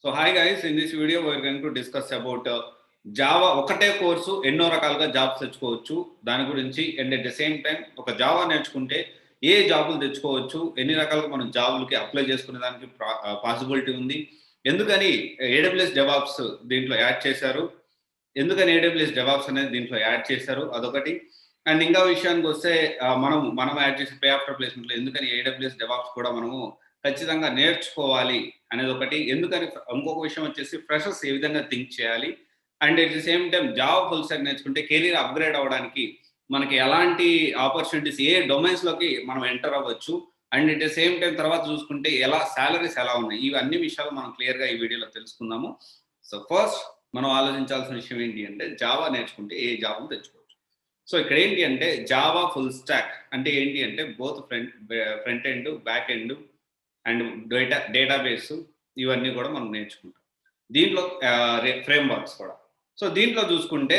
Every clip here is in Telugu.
So hi guys, in this video we are going to discuss about Java ఒకటే కోర్సు ఎన్నో రకాలుగా జాబ్స్ తెచ్చుకోవచ్చు దాని గురించి. And at the same time ఒక జావా నేర్చుకుంటే ఏ జాబులు తెచ్చుకోవచ్చు, ఎన్ని రకాలుగా మనం జాబులకి అప్లై చేసుకునే దానికి పాసిబిలిటీ ఉంది, ఎందుకని AWS DevOps దీంట్లో యాడ్ చేశారు, ఎందుకని AWS DevOps అనేది దీంట్లో యాడ్ చేశారు అదొకటి. అండ్ ఇంకా విషయానికి వస్తే మనం యాడ్ చేసే పే ఆఫ్టర్ ప్లేస్మెంట్లో ఎందుకని AWS DevOps కూడా మనము ఖచ్చితంగా నేర్చుకోవాలి అనేది ఒకటి. ఎందుకని ఇంకొక విషయం వచ్చేసి ఫ్రెషర్స్ ఏ విధంగా థింక్ చేయాలి, and at the same time Java full stock నేర్చుకుంటే కెరీర్ అప్గ్రేడ్ అవ్వడానికి మనకి ఎలాంటి ఆపర్చునిటీస్, ఏ డొమైన్స్లోకి మనం ఎంటర్ అవ్వచ్చు, and at the same time తర్వాత చూసుకుంటే ఎలా సాలరీస్ ఎలా ఉన్నాయి, ఇవన్నీ విషయాలు మనం క్లియర్గా ఈ వీడియోలో తెలుసుకుందాము. సో ఫస్ట్ మనం ఆలోచించాల్సిన విషయం ఏంటి అంటే జావా నేర్చుకుంటే ఏ జాబ్ను తెచ్చుకోవచ్చు. సో ఇక్కడ ఏంటి అంటే జావా ఫుల్ స్టాక్ అంటే ఏంటి అంటే both front end, back end and database ఇవన్నీ కూడా మనం నేర్చుకుంటాం. దీంట్లో ఫ్రేమ్ వర్క్స్ కూడా. సో దీంట్లో చూసుకుంటే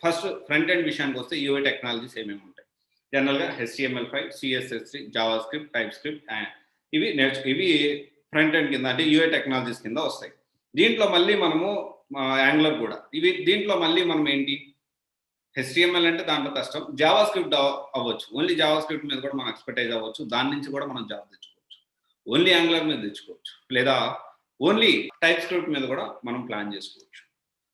ఫస్ట్ ఫ్రంట్ ఎండ్ విషయానికి వస్తే యూఐ టెక్నాలజీస్ ఏమేమి ఉంటాయి. జనరల్గా HTML5, CSS3, Java script, type script ఇవి ఫ్రంట్ ఎండ్ కింద అంటే యూఐ టెక్నాలజీస్ కింద వస్తాయి. దీంట్లో మళ్ళీ మనము యాంగులర్ కూడా దీంట్లో మళ్ళీ మనం ఏంటి HTML అంటే దాంట్లో కష్టం, జావా స్క్రిప్ట్ అవ్వచ్చు, ఓన్లీ జావా స్క్రిప్ట్ మీద కూడా మనం ఎక్స్పర్టైజ్ అవ్వచ్చు, దాని నుంచి కూడా మనం జాబ్ తెచ్చుకోవచ్చు, ఓన్లీ యాంగులర్ మీద తెచ్చుకోవచ్చు, లేదా ఓన్లీ టైప్ స్క్రిప్ట్ మీద కూడా మనం ప్లాన్ చేసుకోవచ్చు,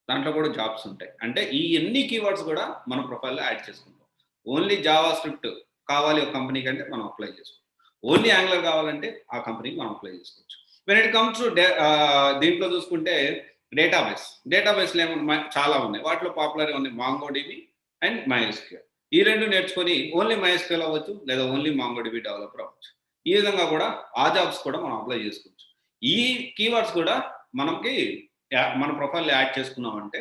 దాంట్లో కూడా జాబ్స్ ఉంటాయి. అంటే ఈ ఎన్ని కీవర్డ్స్ కూడా మన ప్రొఫైల్లో యాడ్ చేసుకుంటాం. ఓన్లీ జావా స్క్రిప్ట్ కావాలి ఒక కంపెనీకి అంటే మనం అప్లై చేసుకోవచ్చు, ఓన్లీ యాంగులర్ కావాలంటే ఆ కంపెనీకి మనం అప్లై చేసుకోవచ్చు. వెన్ ఇట్ కమ్స్ టు దీంట్లో చూసుకుంటే డేటాబేస్లో ఏమన్నా చాలా ఉన్నాయి, వాటిలో పాపులర్ ఉన్నాయి MongoDB అండ్ MySQL. ఈ రెండు నేర్చుకొని ఓన్లీ MySQL అవ్వచ్చు, లేదా ఓన్లీ MongoDB డెవలపర్ అవ్వచ్చు. ఈ విధంగా కూడా ఆ జాబ్స్ కూడా మనం అప్లై చేసుకోవచ్చు. ఈ కీవర్డ్స్ కూడా మనకి మన ప్రొఫైల్లో యాడ్ చేసుకున్నామంటే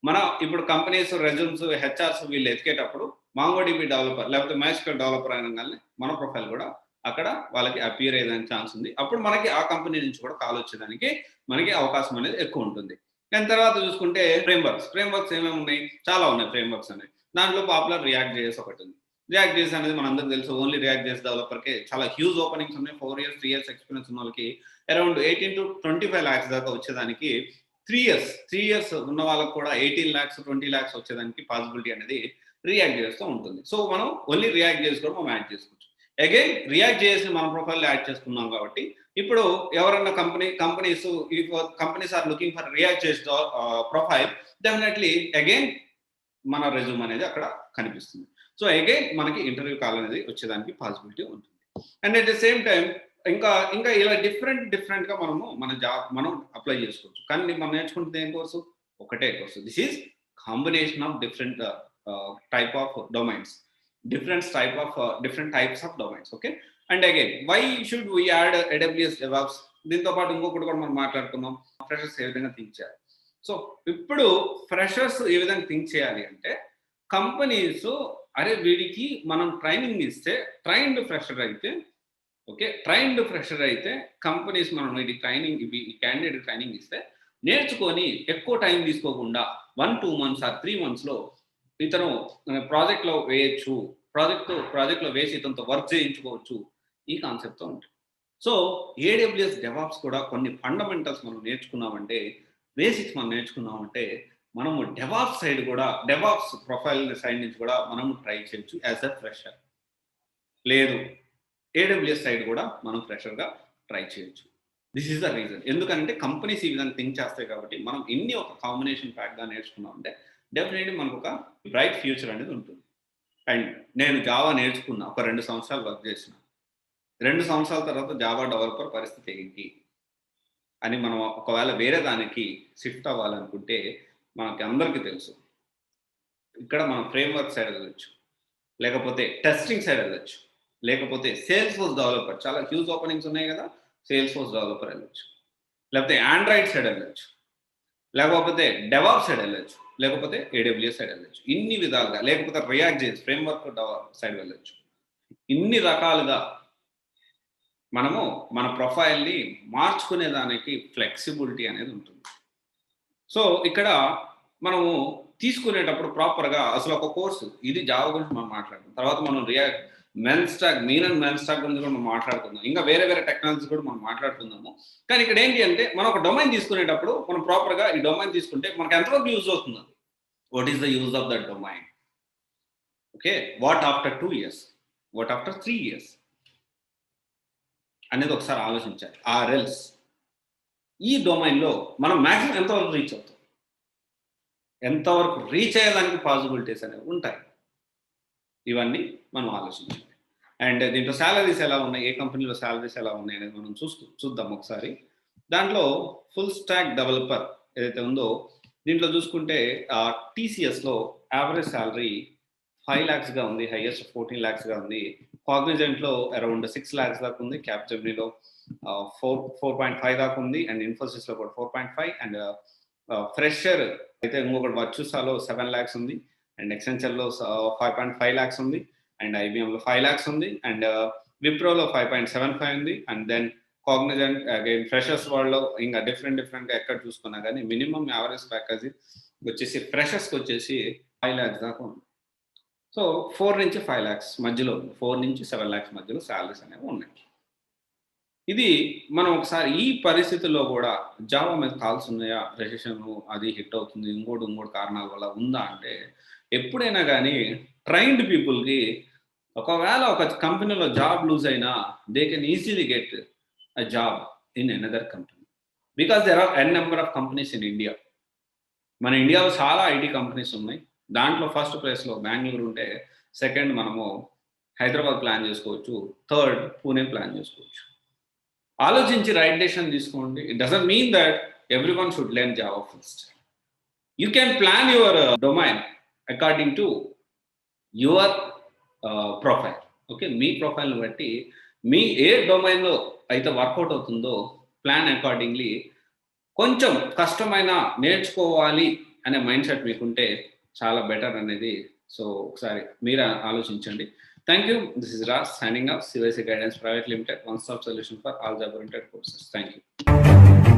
మన ఇప్పుడు కంపెనీస్ రెజ్యూమ్స్ హెచ్ఆర్స్ వీళ్ళు ఎతికేటప్పుడు MongoDB డెవలపర్ లేకపోతే MySQL డెవలపర్ అనగానే మన ప్రొఫైల్ కూడా అక్కడ వాళ్ళకి అపియర్ అయ్యేదానికి ఛాన్స్ ఉంది. అప్పుడు మనకి ఆ కంపెనీ నుంచి కూడా కాల్ వచ్చేదానికి మనకి అవకాశం అనేది ఎక్కువ ఉంటుంది. దాని తర్వాత చూసుకుంటే ఫ్రేమ్వర్క్స్ ఏమేమి ఉన్నాయి, చాలా ఉన్నాయి ఫ్రేమ్వర్క్స్ అనేవి. దాంట్లో పాపులర్ React.js ఒకటి ఉంది. React.js అనేది మనందరికీ తెలుసు, ఓన్లీ React.js డెవలపర్కే చాలా హ్యూజ్ ఓపెనింగ్స్ ఉన్నాయి. 4 years 3 years ఎక్స్పీరియన్స్ ఉన్న వాళ్ళకి అరౌండ్ 18 to 25 lakhs దాకా వచ్చేదానికి 3 years ఉన్న వాళ్ళకి కూడా 18 lakhs 20 lakhs వచ్చేదానికి పాసిబిలిటీ అనేది React.js తో ఉంటుంది. సో మనం ఓన్లీ React.js కూడా మనం యాడ్ చేసుకోవచ్చు. అగైన్ React.js ని మన ప్రొఫైల్లో యాడ్ చేసుకున్నాం కాబట్టి ఇప్పుడు ఎవరన్నా companies are looking for React.js profile, definitely again మన రెజ్యూమ్ అనేది అక్కడ కనిపిస్తుంది. సో అగైన్ మనకి ఇంటర్వ్యూ కాల్ అనేది వచ్చేదానికి పాసిబిలిటీ ఉంటుంది. And at the same time ఇంకా ఇలా డిఫరెంట్గా మనం అప్లై చేసుకోవచ్చు. కానీ మనం నేర్చుకుంటుంది ఏం కోర్సు, ఒకటే course. This is combination of different type of domains, different types of domains. Okay. And again why should we add AWS DevOps? దీంతో పాటు ఇంకొకటి కూడా మనం మాట్లాడుకున్నాం, ఫ్రెషర్స్ ఏ విధంగా థింక్ చేయాలి. సో ఇప్పుడు ఫ్రెషర్స్ ఏ విధంగా థింక్ చేయాలి అంటే కంపెనీస్ అరే వీడికి మనం ట్రైనింగ్ ఇస్తే ట్రైన్డ్ ఫ్రెషర్ అయితే కంపెనీస్ మనం ఈ క్యాండిడేట్ ట్రైనింగ్ ఇస్తే నేర్చుకొని ఎక్కువ టైం తీసుకోకుండా 1-2 months or 3 monthsలో ఇతను ప్రాజెక్ట్లో వేయచ్చు, ప్రాజెక్ట్లో వేసి ఇతనితో వర్క్ చేయించుకోవచ్చు, ఈ కాన్సెప్ట్తో ఉంటుంది. సో AWS DevOps కూడా కొన్ని ఫండమెంటల్స్ మనం నేర్చుకున్నామంటే, బేసిక్స్ మనం నేర్చుకున్నామంటే మనము డెవాప్స్ ప్రొఫైల్ సైడ్ నుంచి కూడా మనము ట్రై చేయొచ్చు యాజ్ అ ఫ్రెషర్. లేదు AWS సైడ్ కూడా మనం ఫ్రెషర్గా ట్రై చేయొచ్చు. This is the reason. ఎందుకంటే కంపెనీస్ ఈ విధంగా థింక్ చేస్తాయి కాబట్టి మనం ఎన్ని ఒక కాంబినేషన్ ప్యాక్గా నేర్చుకున్నామంటే డెఫినెట్లీ మనకు ఒక బ్రైట్ ఫ్యూచర్ అనేది ఉంటుంది. అండ్ నేను జావా నేర్చుకున్నా, ఒక 2 సంవత్సరాలు వర్క్ చేసిన, 2 సంవత్సరాల తర్వాత జావా డెవలపర్ పరిస్థితి ఏంటి అని మనం ఒకవేళ వేరే దానికి షిఫ్ట్ అవ్వాలనుకుంటే మనకి అందరికీ తెలుసు, ఇక్కడ మనం ఫ్రేమ్వర్క్ సైడ్ వెళ్ళొచ్చు, లేకపోతే టెస్టింగ్ సైడ్ వెళ్ళొచ్చు, లేకపోతే సేల్స్ఫోర్స్ డెవలపర్, చాలా హ్యూజ్ ఓపెనింగ్స్ ఉన్నాయి కదా, సేల్స్ఫోర్స్ డెవలపర్ వెళ్ళొచ్చు, లేకపోతే ఆండ్రాయిడ్ సైడ్ వెళ్ళొచ్చు, లేకపోతే డెవాప్స్ సైడ్ వెళ్ళొచ్చు, లేకపోతే AWS సైడ్ వెళ్ళొచ్చు. ఇన్ని విధాలుగా, లేకపోతే React.js ఫ్రేమ్వర్క్ సైడ్ వెళ్ళొచ్చు. ఇన్ని రకాలుగా మనము మన ప్రొఫైల్ని మార్చుకునే దానికి ఫ్లెక్సిబిలిటీ అనేది ఉంటుంది. సో ఇక్కడ మనము తీసుకునేటప్పుడు ప్రాపర్గా అసలు ఒక కోర్సు, ఇది జావా గురించి మనం మాట్లాడతాం, తర్వాత మనం మెన్ స్టాక్ గురించి కూడా మనం మాట్లాడుకుందాం, ఇంకా వేరే వేరే టెక్నాలజీస్ కూడా మనం మాట్లాడుకుందాము. కానీ ఇక్కడ ఏంటి అంటే మనం ఒక డొమైన్ తీసుకునేటప్పుడు మనం ప్రాపర్గా ఈ డొమైన్ తీసుకుంటే మనకు ఎంతవరకు యూజ్ అవుతుంది, what is the use of that domain, okay, what after 2 years, what after 3 years అనేది ఒకసారి ఆలోచించాలి. ఆర్ఎల్స్ ఈ డొమైన్లో మనం మ్యాక్సిమం ఎంతవరకు రీచ్ అవుతాం, ఎంతవరకు రీచ్ అయ్యేదానికి పాసిబిలిటీస్ అనేవి ఉంటాయి, ఇవన్నీ మనం ఆలోచించాలి. అండ్ దీంట్లో శాలరీస్ ఎలా ఉన్నాయి, ఏ కంపెనీలో శాలరీస్ ఎలా ఉన్నాయి అనేది మనం చూద్దాం ఒకసారి. దాంట్లో ఫుల్ స్టాక్ డెవలపర్ ఏదైతే ఉందో దీంట్లో చూసుకుంటే టీసీఎస్లో యావరేజ్ శాలరీ 5 lakhs ఉంది, హైయెస్ట్ 14 lakhs ఉంది. కాగ్నిజెంట్లో అరౌండ్ 6 lakhs దాకా ఉంది, క్యాప్జెమినీలో 4.5 దాకా ఉంది, అండ్ ఇన్ఫోసిస్లో కూడా 4.5, అండ్ ఫ్రెషర్ అయితే ఇంకొకటి వర్చుసాలో 7 lakhs ఉంది, అండ్ ఎక్సెంచర్లో 5.5 lakhs ఉంది, అండ్ ఐబిఎంలో 5 lakhs ఉంది, అండ్ విప్రోలో 5.75 ఉంది, and then Cognizant again freshers వాళ్ళలో ఇంకా డిఫరెంట్గా ఎక్కడ చూసుకున్నా కానీ మినిమం యావరేజ్ ప్యాకేజ్ వచ్చేసి ఫ్రెషర్స్కి వచ్చేసి 5 lakhs దాకా ఉంది. సో 4 నుంచి 5 lakhs మధ్యలో, 4 నుంచి 7 lakhs మధ్యలో శాలరీస్ అనేవి ఉన్నాయి. ఇది మనం ఒకసారి ఈ పరిస్థితుల్లో కూడా జావా మీద కాల్స్ ఉన్నాయా, రెసిషన్ అది హిట్ అవుతుంది, ఇంకోటి కారణాల వల్ల ఉందా అంటే, ఎప్పుడైనా కానీ ట్రైన్డ్ పీపుల్కి ఒకవేళ ఒక కంపెనీలో జాబ్ లూజ్ అయినా they can easily get a job in another company, because there are N number of companies in India. మన ఇండియాలో చాలా ఐటీ కంపెనీస్ ఉన్నాయి. దాంట్లో ఫస్ట్ ప్లేస్లో బెంగళూరు ఉంటే, సెకండ్ మనము హైదరాబాద్ ప్లాన్ చేసుకోవచ్చు, థర్డ్ పూణే ప్లాన్ చేసుకోవచ్చు. ఆలోచించి రైట్ డెసిషన్ తీసుకోండి. It doesn't mean that everyone should learn Java first. You can plan your domain according to your profile. Okay, మీ ప్రొఫైల్ని బట్టి మీ ఏ డొమైన్లో అయితే వర్కౌట్ అవుతుందో ప్లాన్ అకార్డింగ్లీ. కొంచెం కష్టమైన నేర్చుకోవాలి అనే మైండ్ సెట్ మీకుంటే చాలా బెటర్ అనేది. సో ఒకసారి మీరు ఆలోచించండి. Thank you. This is Raj signing off. CYC Guidance Private Limited, one-stop solution for all Java-oriented courses. Thank you.